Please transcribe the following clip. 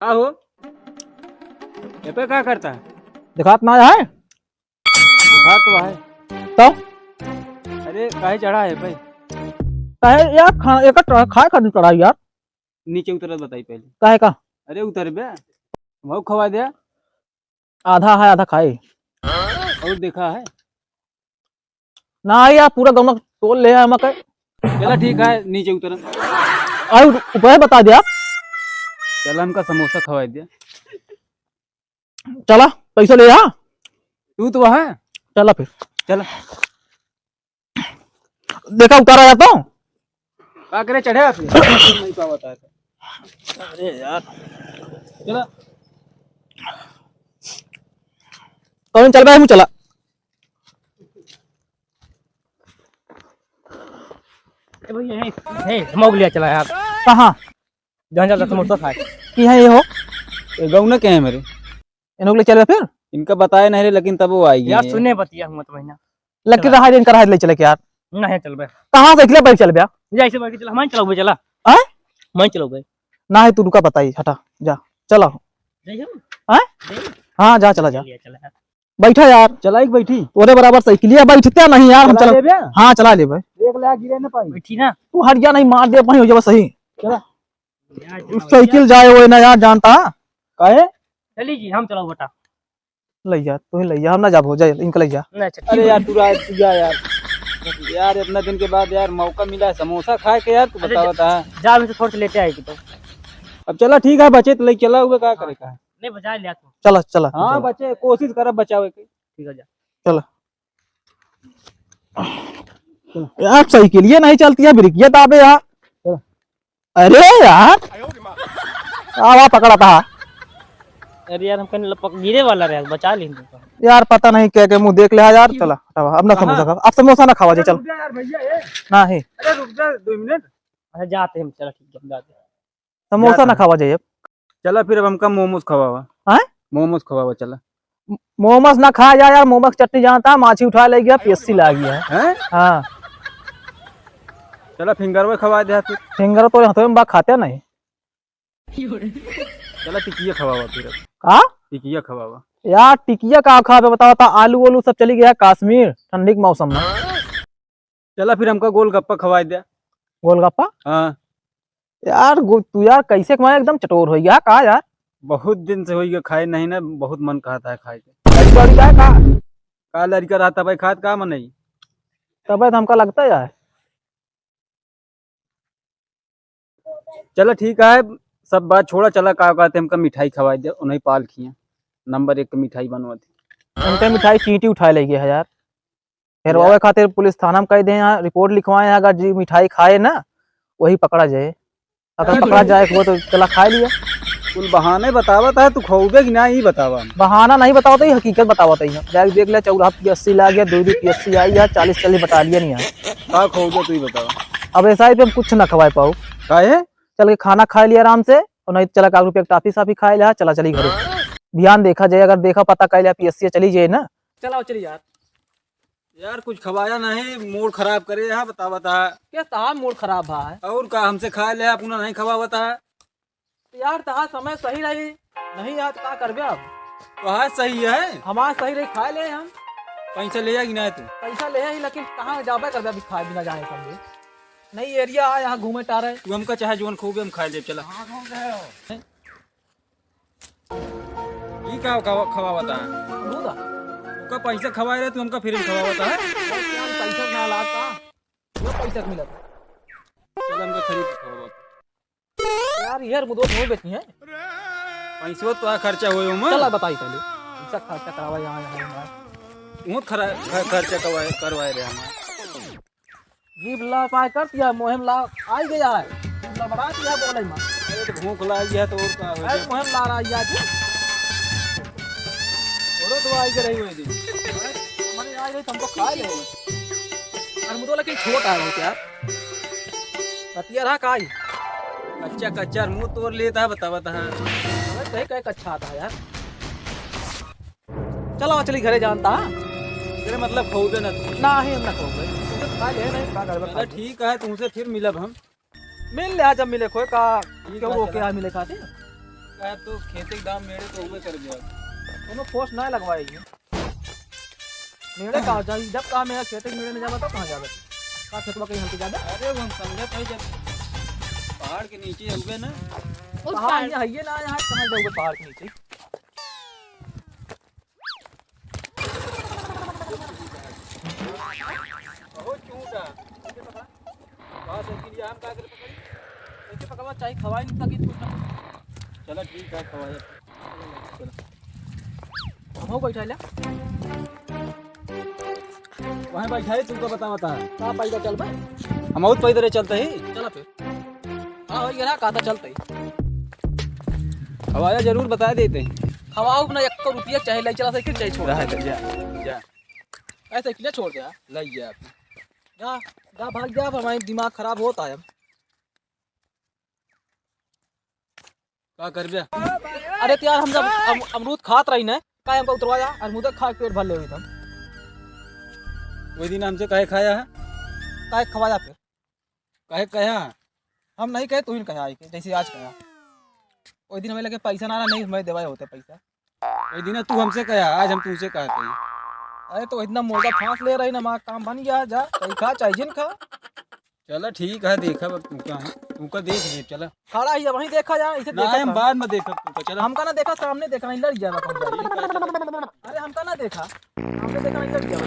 हो ये पे क्या करता है? दिखात ना है हाँ तो है। तो अरे काहे चढ़ा है भाई? कहे यार एक खाए खाने चढ़ा यार। नीचे उतरत बताई पहले। कहे का अरे उतर बे, वो खवा दिया आधा है आधा खाए और देखा है। ना यार पूरा गमक तोड़ ले हम कहे चला ठीक है नीचे उतर। और ऊपर बता दिया। चला हमका समोसा खवा दिया। चला पैसा ले आ। तू तो वहाँ चला फिर चला। देखा उतारा जाता हूँ। क्या करे चढ़े आप नहीं पा बता था। अरे यार चला कौन चल रहा है? चला स्मोक लिया चला यार। कहाँ जहाँ चलता समोसा खाए। की है ये हो गाँव न क्या है मेरे, इन लोग ले चले फिर इनका बताया नहीं रे, लेकिन तब वो आएगी यार सुनने बतिया हुआ तो महीना लग रहा है इनका रहा ले चले के यार। नहीं चल बे कहाँ से निकले बैठ चल गया जा ऐसे बैठ के चला। मैं चलाओ बे चला। हैं? मैं चलाओ बे ना है तू रुका बताई हटा जा चला हैं? हाँ जा चला जा लिया चला यार। बैठा यार चला एक बैठी तोरे बराबर साइकिलिया बैठते नहीं यार हम चला चल ले बे। हाँ चला ले भाई देख ले गिरे न पाई। बैठी ना तू हट गया नहीं मार दे वहीं हो जाए सही चला साइकिल जाए वो ना यार जानता काहे? चली जी हम चलाओ बेटा। ले जा तू ही ले जा हम ना जाबो जा इनका ले जा। नहीं चल अरे यार तू जा यार। यार इतना दिन के बाद यार मौका मिला है समोसा खाए के यार, तू अरे बता बता। जा भी तो थोड़ा सा लेते आएगी तो अब चला ठीक है, बचे तो ले चला हुआ क्या करेगा। नहीं बजा लिया तू। चला चला हाँ बचे, कोशिश कर बचावे की। ठीक है जा। चला यार साइकिल ये नहीं चलती है ब्रेकिया दाबे यार। अरे यार आवा पकड़ा था अरे यार हम कहीं लपक गिरे वाला रहे बचा ली तो। यार पता नहीं क्या क्या मुंह देख लिया यार। चला हटावा अब ना समोसा खा अब समोसा ना खावा जी चल यार भैया ये। ना ही अरे रुक जा 2 मिनट। अच्छा जाते हम चला ठीक है हम जाते। समोसा ना खावा जाइए। चला फिर अब हमका मोमोज खवावा। हैं? मोमोज खवावा चला। मोमोस ना खा जा यार मोमोस चटनी जानता माछी उठा ले गया पीएससी ला गया है। हैं? हाँ चला फिंगर में खवा दे फिर। फिंगर तो हाथों में बा खाते नहीं। चला टिकिया खवावा फिर अब। का टिकिया खवावा। यार टिकिया का खा बताओ था आलू वालू सब चली गया कश्मीर ठंडी के मौसम में। चला फिर हमका गोलगप्पा खवा दिया। गोलगप्पा हाँ यार तू यार कैसे कमाया एकदम चटोर हो गया कहा यार। बहुत दिन से हो गया खाए नहीं ना, बहुत मन कहता है खाए के। का लड़का रहता भाई खाद का मन नहीं। तब हमका लगता है यार चलो ठीक है, सब बात छोड़ा। चला का कहते हमका मिठाई खवा दिया, उन्हें पाल खिया नंबर 1 की मिठाई बनवा थी। उनके मिठाई चींटी उठा ले गया है यार। फिर वो खातिर पुलिस थाना में कह दे यहाँ रिपोर्ट लिखवाए अगर जी मिठाई खाए ना वही पकड़ा जाए। अगर पकड़ा जाए वो तो चला खा लिया। कुल बहाने बतावत है, तू खोगे कि ना ही बतावा। बहाना नहीं बताओ ही हकीकत बताओ ही जाके देख लिया 84 ला गया 2 80 आई यार 40 बता लिया नहीं यार। का खोगे तू ही बतावा। अब ऐसा ही पे हम कुछ ना खवाए पाओ। काहे? चल के खाना खा लिया आराम से और नहीं चला 1 रुपया टाफी साफी खाए लिया चला चली घरे। ध्यान देखा जाए अगर देखा पता कर लिया पीएससी चली जाए ना। चलाओ चली यार। यार कुछ खवाया नहीं, मूड खराब करे यहाँ बता बता। क्या तहा मूड खराब भा है और का हमसे खा ले अपना नहीं खवा बता। यार तहा समय सही रही नहीं यार का करबे अब कहा सही है, हमारा सही रही खाए ले हम पैसा ले कि ना तू। पैसा ले ही लेकिन कहाँ जाबे करबे अभी खाए बिना जाए समझे नई एरिया है यहाँ घूमे टारे। तू हमका चाहे जीवन खोगे हम खाए ले चला। ये का खवा बता दूधा का पैसा खवाए रहे तू हमका फिर खवा बता है। पैसा ना लाता वो पैसा मिला चल हमका खरीद के खवा बता। यार यार मुझे तो बेचनी है पैसा तो खर्चा हुए उमर। चला बताई पहले पैसा खर्चा करावा यहाँ बहुत खर्चा करवाए रहे हमारे। जीव ला पाए कर दिया मोहम ला आई गया है जीव ला बड़ा दिया बोले मां अरे तो भूख लगी है तो और का हो ऐ मोहम ला रहा या जी और तो आई के रही हुई थी। हमारे आई रही तुमको खा ले और मुझे लेकिन छोटा है यार कतिया रहा काई कच्चा कच्चा मुंह तोड़ लेता है बता बता। कहीं कहीं अच्छा था यार। चलो चली घरे जानता तेरे मतलब खोगे ना तू। ना ही हम ना कहोगे खा ले नहीं का करबे चला ठीक है, तुमसे फिर मिलब हम। मिल ले जब मिले कोई का क्यों रोके आ मिले खाते का तो खेती के दाम मेरे तो उबे कर दिया। दोनों पोस्ट ना लगवाएगी मेरे कहा जाए जब कहा मेरा खेत मेरे में जावा तो कहाँ जावे का खेतवा कहीं हल्के जावे अरे वो हम समझत है जब पहाड़ के नीचे उबे ना पहाड़ ये है ना यहाँ कहाँ जाओगे पहाड़ के नीचे बहुत चूटा बात है कि हम का कर पकड़ी ऐसे पकड़वा चाहिए खवाई नहीं ताकि कुछ ना चलो ठीक है खवाया चलो हम हो बैठा ले वहां बैठा है तुमको बता कहाँ पैदा चल भाई हम बहुत पैदल चलते ही चला फिर हाँ हो गया कहा था चलते ही खवाया जरूर बता देते हैं। खवाओ ना 1 रुपया चाहे ले चला साइकिल चाहे छोड़ रहा है जा जा ऐसे किया छोड़ दिया ले जा जा जा भाग जा हमारा दिमाग खराब होता है का कर बे अरे तो यार हम जब अमरूद खात रही ना का हमको उतरवाया अमरूद खा के पेट भर ले हुई तुम वही दिन हमसे कहे खाया है का खवाया फिर कहे कहा हम नहीं कहे तू ही कहा जैसे आज कहा वही दिन हमें लगे पैसा ना नहीं मैं देवाए होते पैसा वही दिन तू हमसे कहा आज हम तुमसे कहते हैं। अरे तो इतना मोटा फांस ले रही ना हमारा काम बन गया जा कहीं खा चाहे जिन खा चलो ठीक है देखा तुमका देख ले चलो खड़ा ही है वहीं देखा जा इसे ना देखा हम था। बाद में देखा तुमका चलो हमका ना देखा सामने देखा नहीं लड़ गया अरे हमका ना देखा हमने देखा नहीं लड़ गया